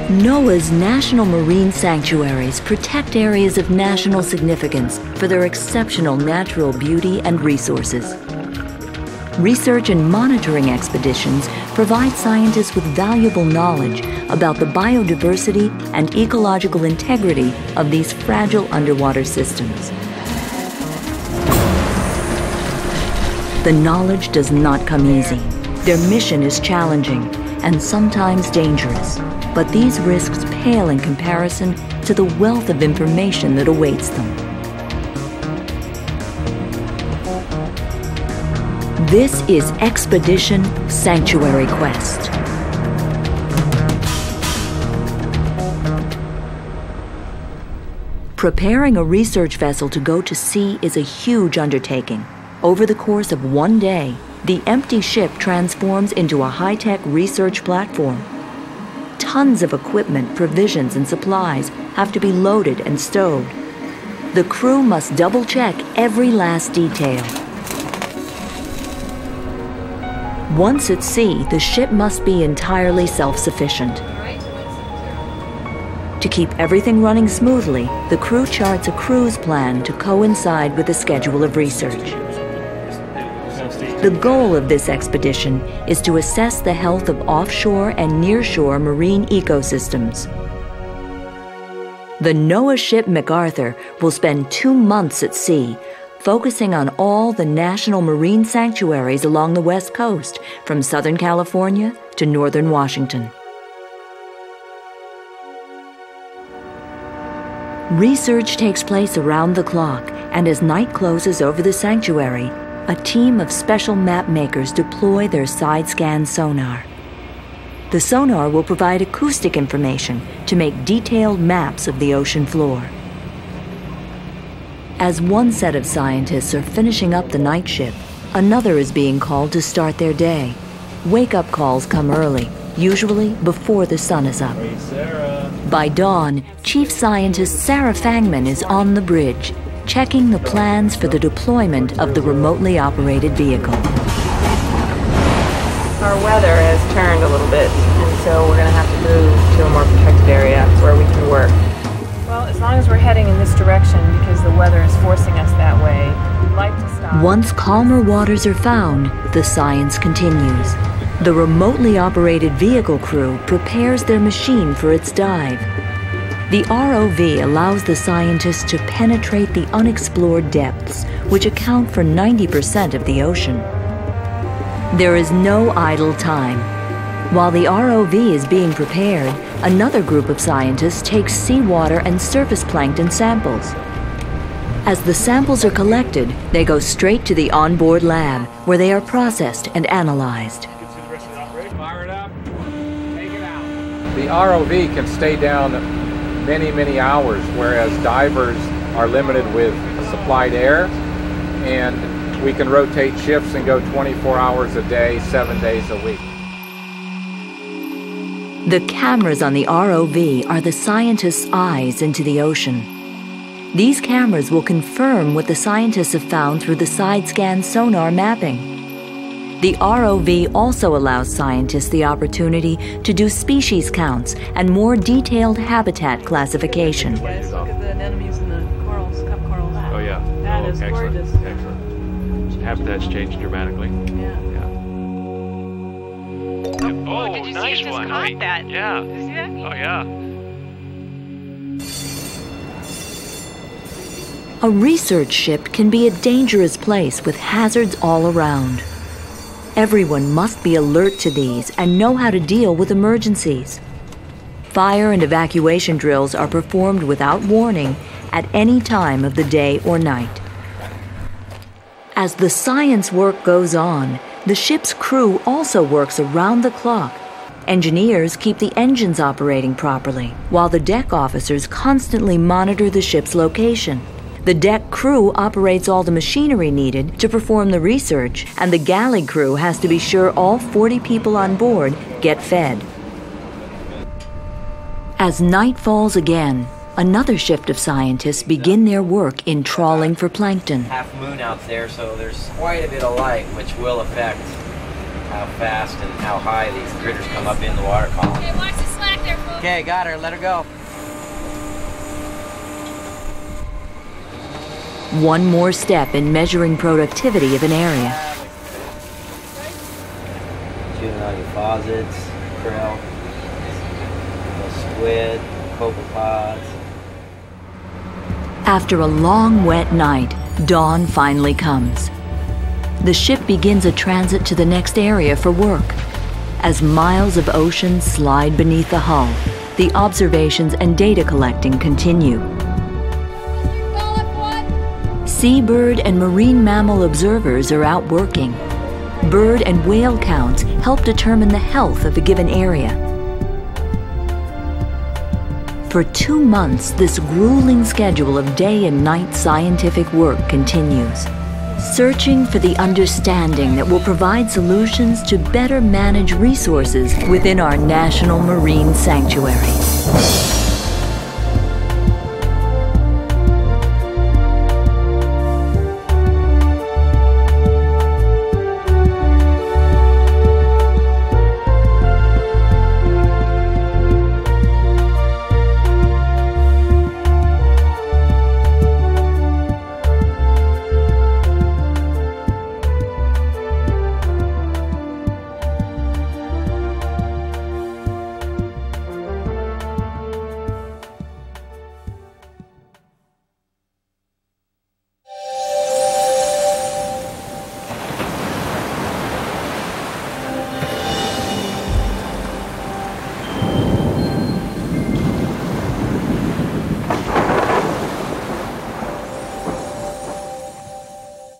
NOAA's national marine sanctuaries protect areas of national significance for their exceptional natural beauty and resources. Research and monitoring expeditions provide scientists with valuable knowledge about the biodiversity and ecological integrity of these fragile underwater systems. The knowledge does not come easy. Their mission is challenging and sometimes dangerous, but these risks pale in comparison to the wealth of information that awaits them. This is Expedition Sanctuary Quest. Preparing a research vessel to go to sea is a huge undertaking. Over the course of one day, the empty ship transforms into a high-tech research platform. Tons of equipment, provisions, and supplies have to be loaded and stowed. The crew must double-check every last detail. Once at sea, the ship must be entirely self-sufficient. To keep everything running smoothly, the crew charts a cruise plan to coincide with the schedule of research. The goal of this expedition is to assess the health of offshore and nearshore marine ecosystems. The NOAA ship MacArthur will spend 2 months at sea, focusing on all the national marine sanctuaries along the West Coast, from Southern California to Northern Washington. Research takes place around the clock, and as night closes over the sanctuary, a team of special map makers deploy their side-scan sonar. The sonar will provide acoustic information to make detailed maps of the ocean floor. As one set of scientists are finishing up the night shift, another is being called to start their day. Wake-up calls come early, usually before the sun is up. Hey, Sarah. By dawn, Chief Scientist Sarah Fangman is on the bridge, checking the plans for the deployment of the remotely operated vehicle. Our weather has turned a little bit, and so we're going to have to move to a more protected area where we can work. Well, as long as we're heading in this direction, because the weather is forcing us that way, we'd like to stop. Once calmer waters are found, the science continues. The remotely operated vehicle crew prepares their machine for its dive. The ROV allows the scientists to penetrate the unexplored depths, which account for 90% of the ocean. There is no idle time. While the ROV is being prepared, another group of scientists takes seawater and surface plankton samples. As the samples are collected, they go straight to the onboard lab, where they are processed and analyzed. The ROV can stay down many hours, whereas divers are limited with supplied air, and we can rotate shifts and go 24 hours a day, 7 days a week. The cameras on the ROV are the scientists' eyes into the ocean. These cameras will confirm what the scientists have found through the side-scan sonar mapping. The ROV also allows scientists the opportunity to do species counts and more detailed habitat classification. Yes, look at the anemones and the corals, cup coral. Oh, yeah. That is excellent. gorgeous. Excellent. Habitat's changed dramatically. Yeah. Oh, did you nice see it one. just caught that? Yeah. Did you see that? Oh, yeah. A research ship can be a dangerous place with hazards all around. Everyone must be alert to these and know how to deal with emergencies. Fire and evacuation drills are performed without warning at any time of the day or night. As the science work goes on, the ship's crew also works around the clock. Engineers keep the engines operating properly, while the deck officers constantly monitor the ship's location. The deck crew operates all the machinery needed to perform the research, and the galley crew has to be sure all 40 people on board get fed. As night falls again, another shift of scientists begin their work in trawling for plankton. Half moon out there, so there's quite a bit of light, which will affect how fast and how high these critters come up in the water column. Okay, watch the slack there, folks. Okay, got her. Let her go. One more step in measuring productivity of an area. Juvenile deposits, krill, squid, copepods. After a long, wet night, dawn finally comes. The ship begins a transit to the next area for work. As miles of ocean slide beneath the hull, the observations and data collecting continue. Seabird and marine mammal observers are out working. Bird and whale counts help determine the health of a given area. For 2 months, this grueling schedule of day and night scientific work continues, searching for the understanding that will provide solutions to better manage resources within our national marine sanctuary.